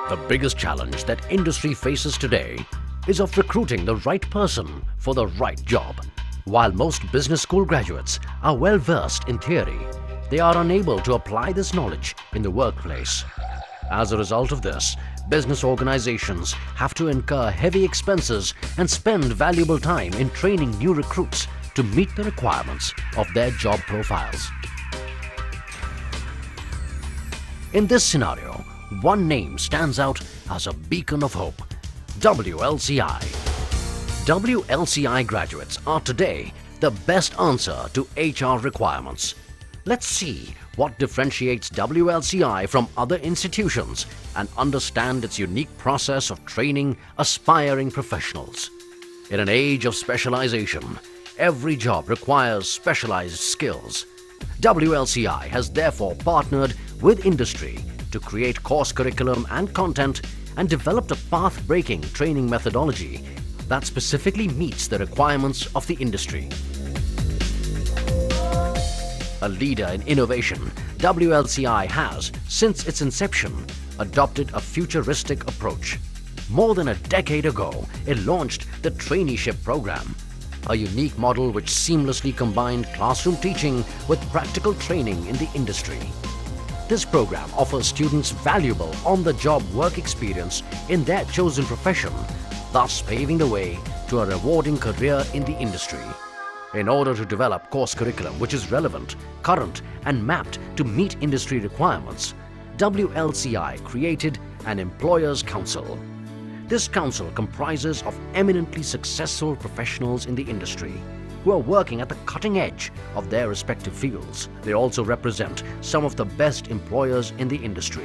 The biggest challenge that industry faces today is of recruiting the right person for the right job. While most business school graduates are well versed in theory, they are unable to apply this knowledge in the workplace. As a result of this, business organizations have to incur heavy expenses and spend valuable time in training new recruits to meet the requirements of their job profiles. In this scenario, one name stands out as a beacon of hope: WLCI. WLCI graduates are today the best answer to HR requirements. Let's see what differentiates WLCI from other institutions and understand its unique process of training aspiring professionals. In an age of specialization, every job requires specialized skills. WLCI has therefore partnered with industry to create course curriculum and content and developed a path-breaking training methodology that specifically meets the requirements of the industry. A leader in innovation, WLCI has, since its inception, adopted a futuristic approach. More than a decade ago, it launched the traineeship program, a unique model which seamlessly combined classroom teaching with practical training in the industry. This program offers students valuable on-the-job work experience in their chosen profession, thus paving the way to a rewarding career in the industry. In order to develop course curriculum which is relevant, current and mapped to meet industry requirements, WLCI created an Employers Council. This council comprises of eminently successful professionals in the industry who are working at the cutting edge of their respective fields. They also represent some of the best employers in the industry.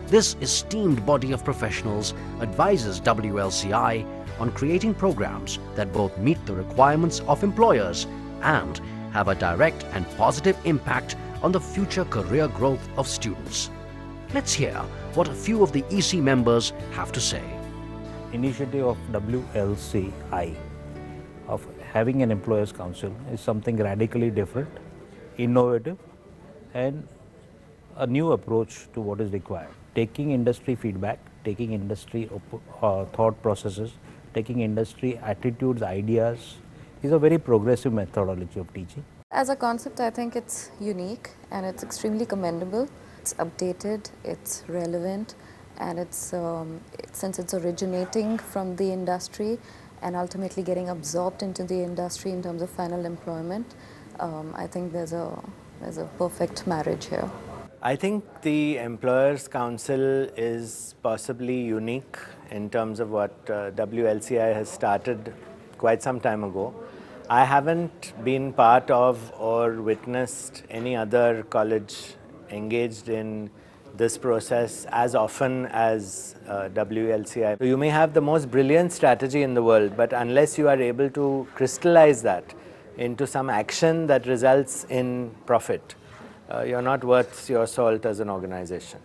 This esteemed body of professionals advises WLCI on creating programs that both meet the requirements of employers and have a direct and positive impact on the future career growth of students. Let's hear what a few of the EC members have to say. Initiative of WLCI of having an Employers Council is something radically different, innovative, and a new approach to what is required. Taking industry feedback, taking industry thought processes, taking industry attitudes, ideas is a very progressive methodology of teaching. As a concept, I think it's unique and it's extremely commendable. It's updated, it's relevant, and it's since it's originating from the industry and ultimately getting absorbed into the industry in terms of final employment, I think there's a perfect marriage here. I think the Employers Council is possibly unique in terms of what WLCI has started quite some time ago. I haven't been part of or witnessed any other college engaged in this process as often as WLCI. So you may have the most brilliant strategy in the world, but unless you are able to crystallize that into some action that results in profit, you're not worth your salt as an organization.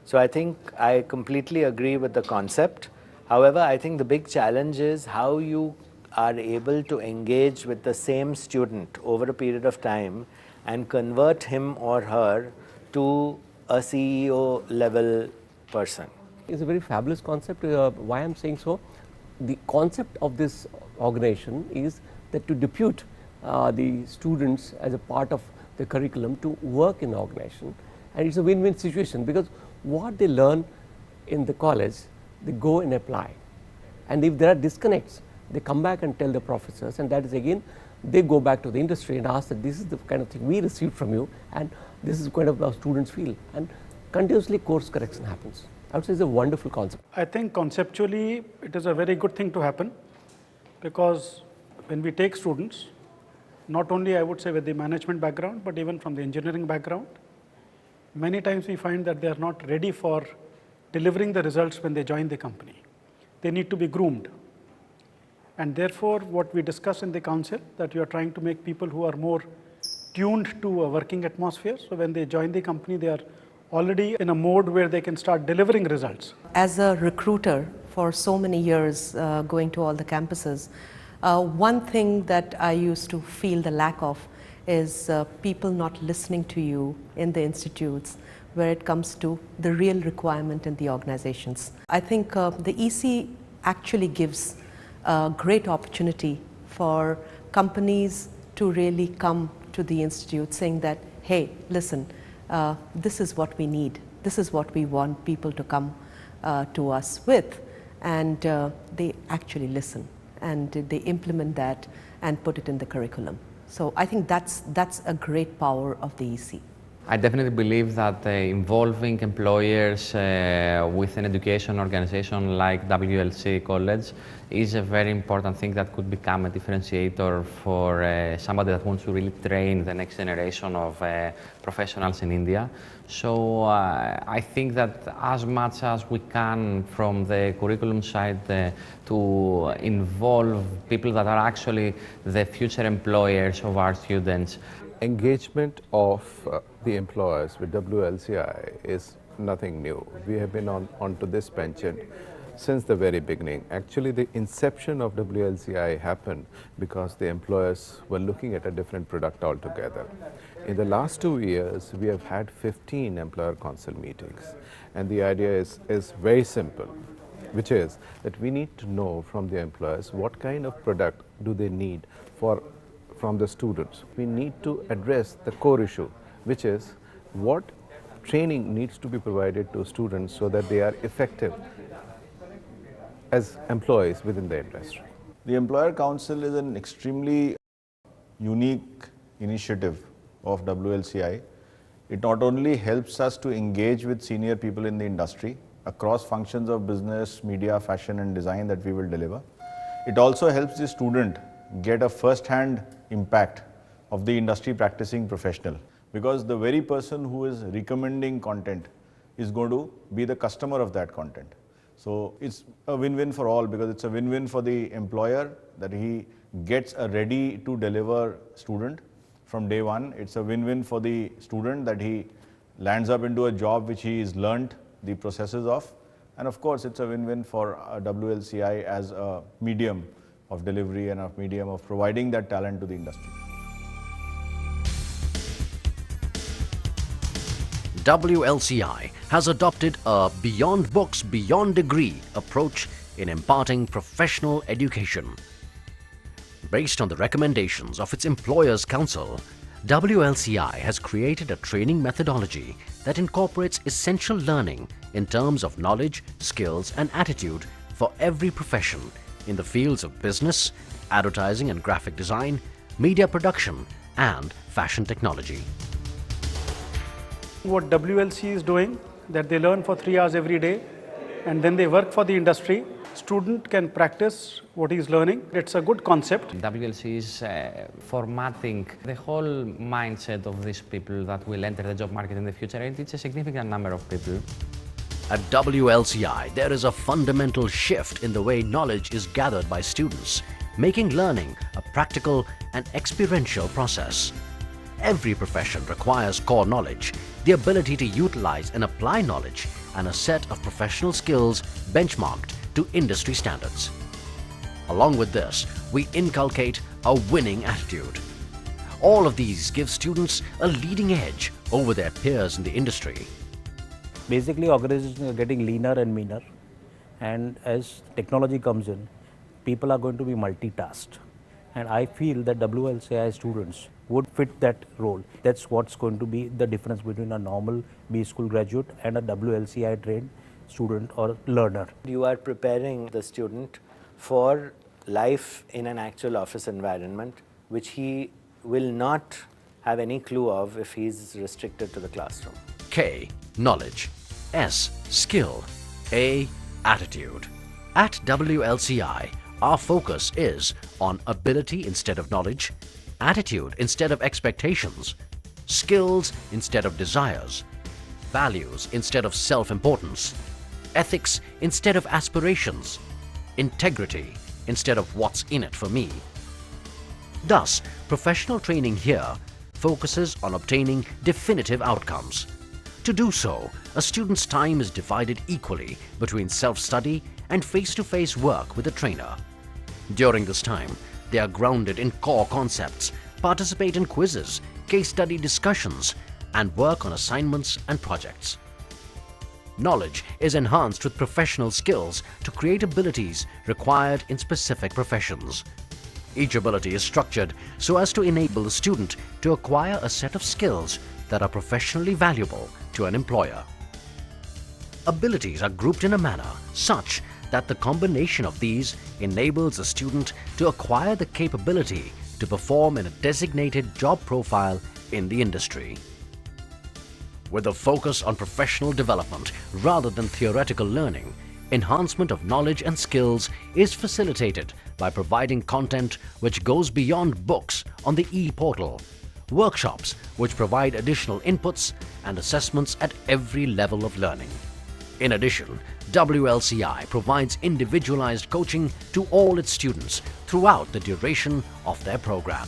So I think I completely agree with the concept. However, I think the big challenge is how you are able to engage with the same student over a period of time and convert him or her to a CEO level person. It's a very fabulous concept. Why I'm saying so, the concept of this organization is that to depute the students as a part of the curriculum to work in the organization, and it's a win-win situation because what they learn in the college they go and apply, and if there are disconnects they come back and tell the professors, and that is again they go back to the industry and ask that this is the kind of thing we received from you and this is kind of how students feel, and continuously course correction happens. I would say it's a wonderful concept. I think conceptually it is a very good thing to happen, because when we take students, not only I would say with the management background, but even from the engineering background, many times we find that they are not ready for delivering the results when they join the company. They need to be groomed. And therefore, what we discuss in the council, that you are trying to make people who are more tuned to a working atmosphere. So when they join the company, they are already in a mode where they can start delivering results. As a recruiter for so many years, going to all the campuses, one thing that I used to feel the lack of is people not listening to you in the institutes where it comes to the real requirement in the organizations. I think the EC actually gives a great opportunity for companies to really come to the institute saying that, hey, listen, this is what we need, this is what we want people to come to us with, and they actually listen and they implement that and put it in the curriculum. So I think that's a great power of the EC. I definitely believe that involving employers with an education organization like WLC College is a very important thing that could become a differentiator for somebody that wants to really train the next generation of professionals in India. So I think that as much as we can from the curriculum side to involve people that are actually the future employers of our students. Engagement of the employers with WLCI is nothing new. We have been onto this penchant since the very beginning. Actually, the inception of WLCI happened because the employers were looking at a different product altogether. In the last 2 years, we have had 15 employer council meetings, and the idea is very simple, which is that we need to know from the employers what kind of product do they need from the students. We need to address the core issue, which is what training needs to be provided to students so that they are effective as employees within the industry. The Employer Council is an extremely unique initiative of WLCI. It not only helps us to engage with senior people in the industry across functions of business, media, fashion and design that we will deliver. It also helps the student get a first-hand impact of the industry practicing professional, because the very person who is recommending content is going to be the customer of that content. So it's a win-win for all, because it's a win-win for the employer that he gets a ready to deliver student from day one. It's a win-win for the student that he lands up into a job which he has learnt the processes of. And of course, it's a win-win for WLCI as a medium of delivery and a medium of providing that talent to the industry. WLCI has adopted a beyond books, beyond degree approach in imparting professional education. Based on the recommendations of its Employers Council, WLCI has created a training methodology that incorporates essential learning in terms of knowledge, skills and attitude for every profession in the fields of business, advertising and graphic design, media production and fashion technology. What WLC is doing, that they learn for 3 hours every day and then they work for the industry. Student can practice what he is learning. It's a good concept. WLC is formatting the whole mindset of these people that will enter the job market in the future, and it's a significant number of people. At WLCI, there is a fundamental shift in the way knowledge is gathered by students, making learning a practical and experiential process. Every profession requires core knowledge, the ability to utilize and apply knowledge, and a set of professional skills benchmarked to industry standards. Along with this, we inculcate a winning attitude. All of these give students a leading edge over their peers in the industry. Basically, organizations are getting leaner and meaner, and as technology comes in, people are going to be multitasked. And I feel that WLCI students would fit that role. That's what's going to be the difference between a normal B school graduate and a WLCI trained student or learner. You are preparing the student for life in an actual office environment, which he will not have any clue of if he's restricted to the classroom. K, knowledge. S, skill. A, attitude. At WLCI, our focus is on ability instead of knowledge, attitude instead of expectations, skills instead of desires, values instead of self-importance, ethics instead of aspirations, integrity instead of what's in it for me. Thus, professional training here focuses on obtaining definitive outcomes. To do so, a student's time is divided equally between self-study and face-to-face work with a trainer. During this time, they are grounded in core concepts, participate in quizzes, case study discussions, and work on assignments and projects. Knowledge is enhanced with professional skills to create abilities required in specific professions. Each ability is structured so as to enable the student to acquire a set of skills that are professionally valuable to an employer. Abilities are grouped in a manner such that the combination of these enables a student to acquire the capability to perform in a designated job profile in the industry. With a focus on professional development rather than theoretical learning, enhancement of knowledge and skills is facilitated by providing content which goes beyond books on the e-portal, workshops which provide additional inputs and assessments at every level of learning. In addition, WLCI provides individualized coaching to all its students throughout the duration of their program.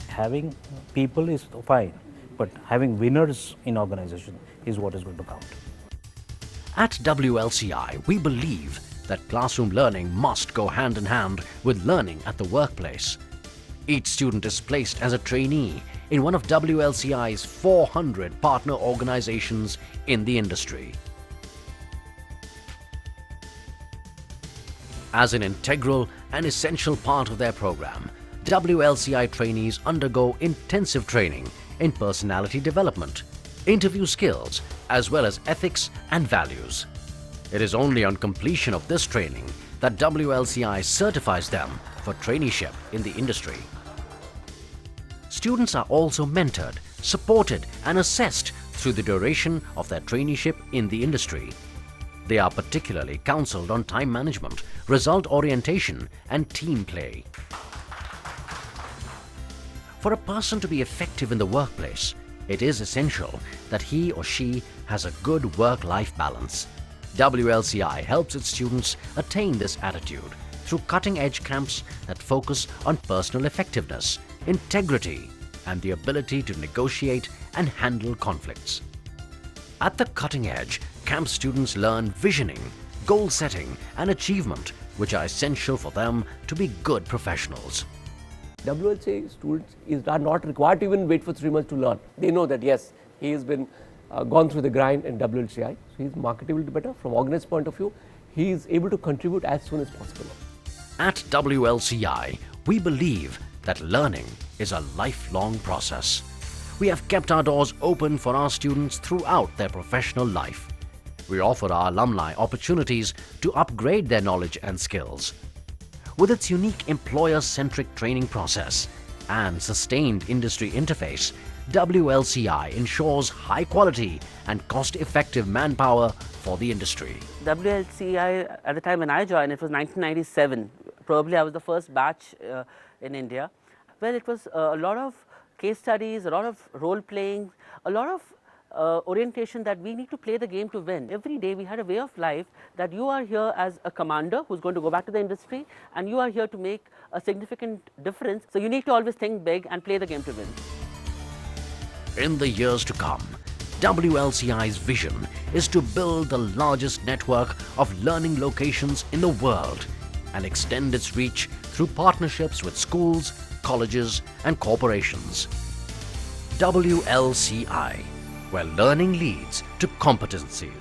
Having people is fine, but having winners in organization is what is going to count. At WLCI, we believe that classroom learning must go hand in hand with learning at the workplace. Each student is placed as a trainee in one of WLCI's 400 partner organizations in the industry. As an integral and essential part of their program, WLCI trainees undergo intensive training in personality development, interview skills, as well as ethics and values. It is only on completion of this training that WLCI certifies them for traineeship in the industry. Students are also mentored, supported, and assessed through the duration of their traineeship in the industry. They are particularly counseled on time management, result orientation, and team play. For a person to be effective in the workplace, it is essential that he or she has a good work-life balance. WLCI helps its students attain this attitude through cutting-edge camps that focus on personal effectiveness, integrity, and the ability to negotiate and handle conflicts. At the cutting edge, camp students learn visioning, goal setting, and achievement, which are essential for them to be good professionals. WLCI students are not required to even wait for 3 months to learn. They know that yes, he has been gone through the grind in WLCI, so he is marketable better. From organized point of view, he is able to contribute as soon as possible. At WLCI, we believe that learning is a lifelong process. We have kept our doors open for our students throughout their professional life. We offer our alumni opportunities to upgrade their knowledge and skills. With its unique employer-centric training process and sustained industry interface, WLCI ensures high quality and cost-effective manpower for the industry. WLCI, at the time when I joined, it was 1997. Probably I was the first batch in India. Well, it was a lot of case studies, a lot of role-playing, a lot of orientation that we need to play the game to win. Every day we had a way of life that you are here as a commander who's going to go back to the industry, and you are here to make a significant difference. So you need to always think big and play the game to win. In the years to come, WLCI's vision is to build the largest network of learning locations in the world and extend its reach through partnerships with schools, colleges, and corporations. WLCI, where learning leads to competency.